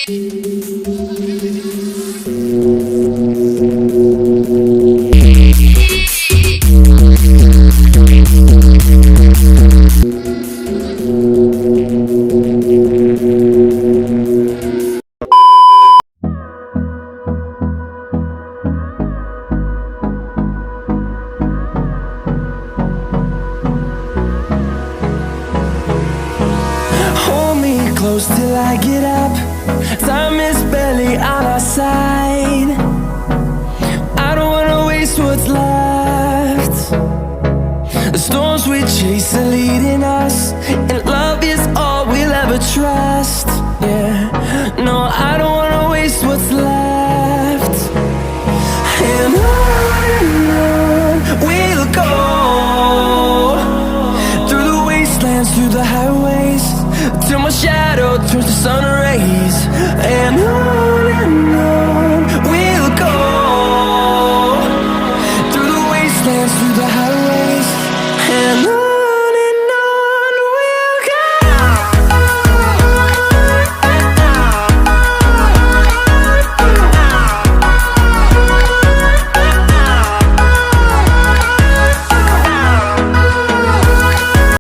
Close till I get up. Time is barely on our side. I don't wanna waste what's left. The storms we chase are leading us, and love is all we'll ever trust. Yeah, no, I don't wanna waste what's left. And on we'll go, through the wastelands, through the highways, till my shadow